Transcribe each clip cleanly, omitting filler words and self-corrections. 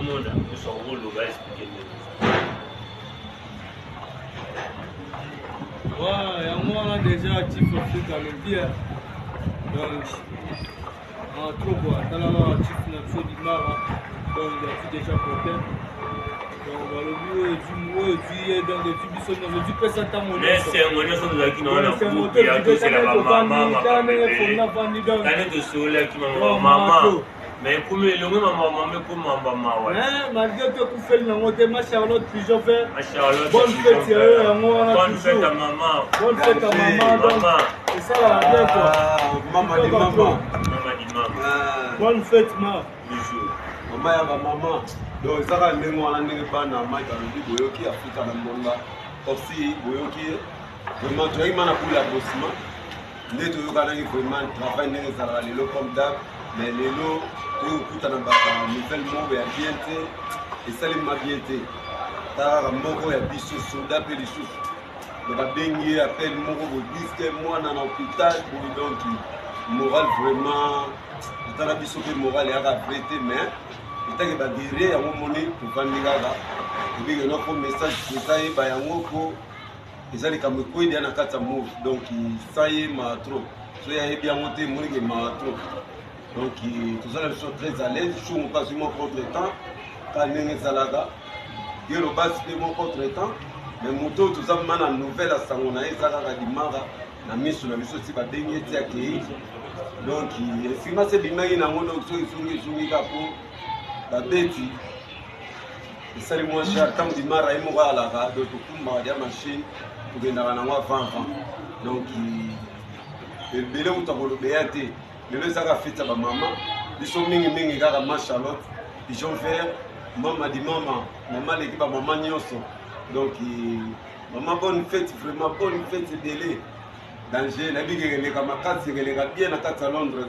monde, nous sommes au va expliquer. Ouais, moi on a déjà actif au foot à l'Olympia. Donc, en trop quoi, dans la actif n'a pas d'image. Donc, il a déjà porté. Donc, on va le bureau du dans les publicités, dans le du ça mon mais c'est un moyen de qui n'en a pas. Il y a tout c'est la maman. Quand tu sur là qui m'a maman. Mais pour me le maman mais pour maman ouais. Malgré que vous faites la montée ma Charlotte Pigeon fait. Ma Charlotte. Bonne fête bonne fête à maman. Bonne fête à maman. C'est ça la bien quoi. Maman dit maman. Bonne fête ma. Bisous. Maman ya maman. Donc ça va ndenge wana ndenge bana Mike alobi boyoki Afrika na monde aussi boyoki vraiment tu as imana pour l'abossement nde toyokanaki vraiment travail ndenge ezalaka lelo comme d'hab mais lelo toyokutana banouvelle moko ya bien te esalema bien te kaka moko ya biso soda mpe lisusu babengi ye appel moko bodiske mwana na hôpital boyi donc moral vraiment atala biso mpe moral yaka vrai te mais itaki badire yango moni tovandi kaka ebike noko message eza yeba yango po eza likambo ekoyedi ya na kati ya move donc sa yema trop so yayebi yango te emonike maa trop donc tozala biso très à l'aise shungu kasi mo contre temps ka ndenge ezalaka yelo basi mpe mo contre temps mais moto oyo toza ma na nouvelle asango na ye eza kaka limaka na miso na biso ti babengi eti akei donc esima se bimaki nango donc soki ezungizungika po babeti esali mwa cher ntango dimara ye moko alaka donc tokumbaka dia machine tokendaka nango avant donc ebele kuta kolobeya te lelo ezaka fete ya bamama biso mingimingi kaka ma Charlotte pigeon vert mama di mama aleki bamama nyonso donc mama bonne fête vraiment bonne fête ebele danger nayebiki ekeleka makasi ekeleka bien na kati ya Londres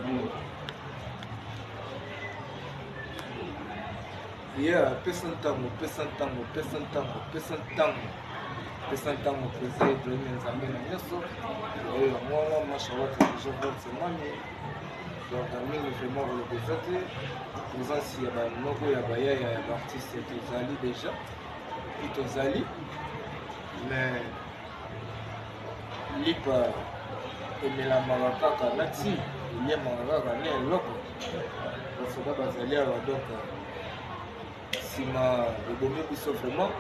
Yeah, person tango, presa Ibrahim Nzambe na nyonso. Moi ma Charlotte je vois c'est mami. Donc mingi vraiment relobeza te. Présence ya ba moko ya baya ya artiste tozali déjà. Puis tozali mais lipa emela marakaka nati il y a marakaka ne eloko. Parce que bazali awa donc sima ebomi biso vraiment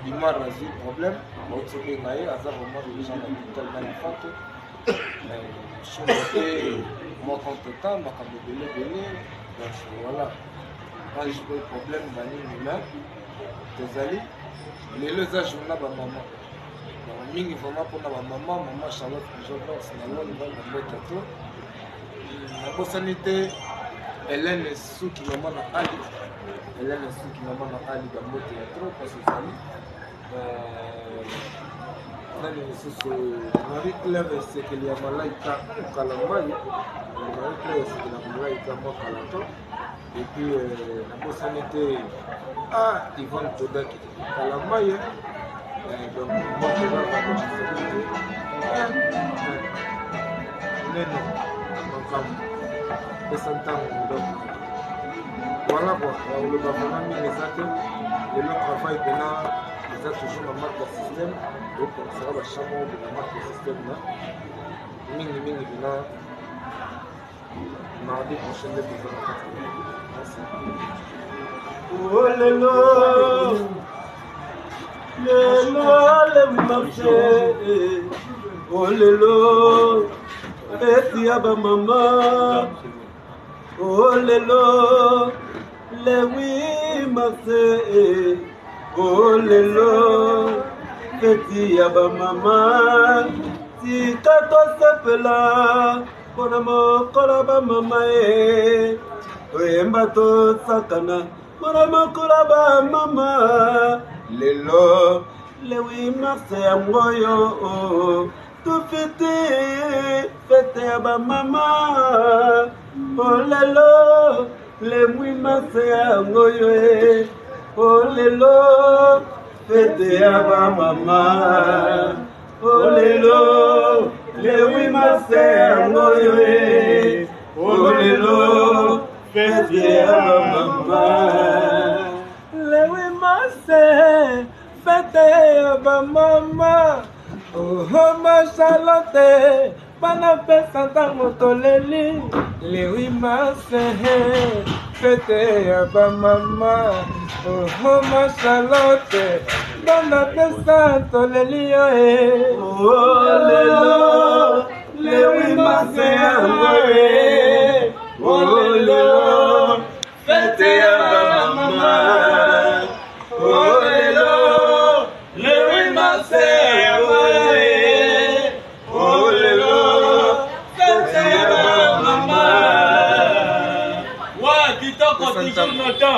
limar azwi problème baotobenga ye aza vraiment déjà na hôpital na lifato chungo te mwa contre temps makambo ebele donc voilà age pe problème banini me tozali lelo eza journa bamama mingi vraiment mpona bamama mama Charlotte Pigeon na londres na mbota to nabosani te Hélène Suki mama na ali Hélène Suki mama na ali bambote ya trop parce que zali nani lisusu Marie Claire esekeli ya malaika kalambai Marie Claire esekeli ya malaika mwa kalato et puis nabosani te Yvonne Todaki kalambai donc motobabaoesekeli neno makambo pesa ntango donc voilà quoi le bavana mingi eza te lelo travail pena eza toujours na marque ya système donc sera bachamo na marque ya système na mingi pena mardi prochain nde toza na kati oh lelo le marché oh lelo feti ya bamama oh lelo le 8 mars oh lelo feti ya bamama tika tosepela mpona mokolo bamama oyemba tosakana mpona mokolo bamama lelo le 8 mars yango oyo tufiti fete ya bamama olelo le 8 mars yango oyo olelo fete ya bamama olelo le 8 mars yango oyo olelo fete ya bamama Mase, fete ya ba mama. Oh ma Charlotte, bana pesa ntango toleli. Lewi mase, fete ya ba mama. Oh ma Charlotte, bana pesa toleli yo eh. Oh lelo, lewi mase ya oh lelo, fete ya ba mama. Oh lelo, lewi mase ya oh lelo, fete ya ba mama. Ouais, kitoko toujours notre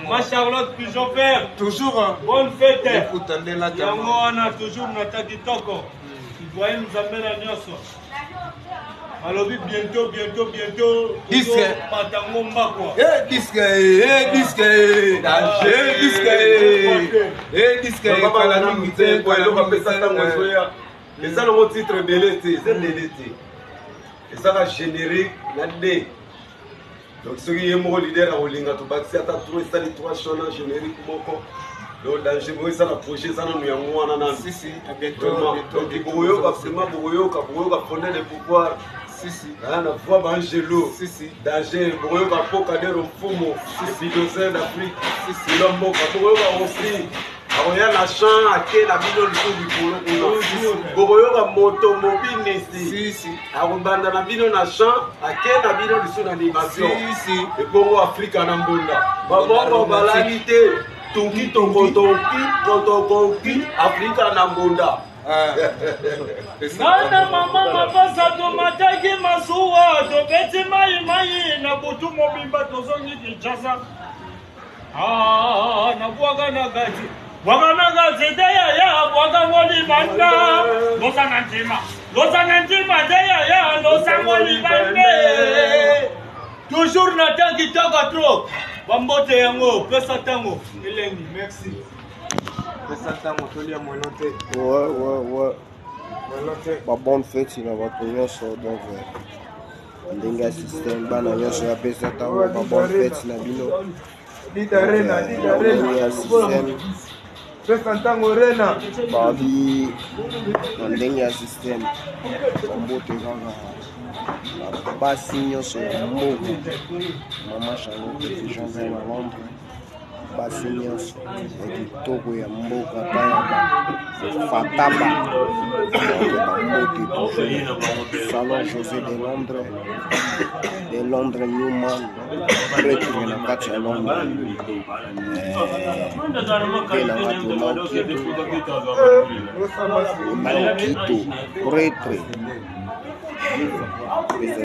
ma Charlotte Pigeon Père. Toujours. Bonne fête. Écoute, yango wana toujours notre kitoko. Tu dois nous amener à Nyoso. Alors bientôt. Disque. Patango mbakwa. Disque. Papa la nimite kwa lo kapesa tango zoya. Eza le titre belete, c'est belete. Eza la générique la D. Donc ce qui est mon leader à Olinga to baxi ata trouver ça les trois chants générique moko. Le danger moi ça la projet ça nous yango wana na. Si, à bientôt. Donc boyo ka vraiment boyo ka fonder le pouvoir. Si. Na voix Angelo. Si. Danger boyo ka poka de Fumo. Si dozen d'Afrique. Si l'homme ka boyo ka aussi. Aroya la chant à quel la bino le tout du boyo ka moto mobile Si. Arobanda na bino na chant à quel la bino le son animation. Si. Et Congo Afrique en Ambonda. Babongo balalite. Tungi kontoki Afrique en Ambonda. Nana mama mapasa tomataki masuwa tobeti mai na butu mobimba tozongi Kinshasa. Na bwaga na gazi deya ya bwaga ngoli banda. Losa nantima deya ya losa ngoli bande. Toujours natangi taka trop. Bambote yango pesa tango elengi merci. Pesa tango tolia monote. Ouais. Ba bonne fête na bato nyonso donc ndenge ya système bana nyonso ya pesa tango ba bonne fête na bino. Didarena. Ya système Pesa tango rena. babi na ndenge ya système bambote kaka basi nyonso ya mboka mama Charlotte Pigeon Père na Londres basi nyonso ya kitoko ya mboka ta ya fataba bambote salon José de Londres Newman prêtre na kati ya Londres mpe na kati Maokito prêtre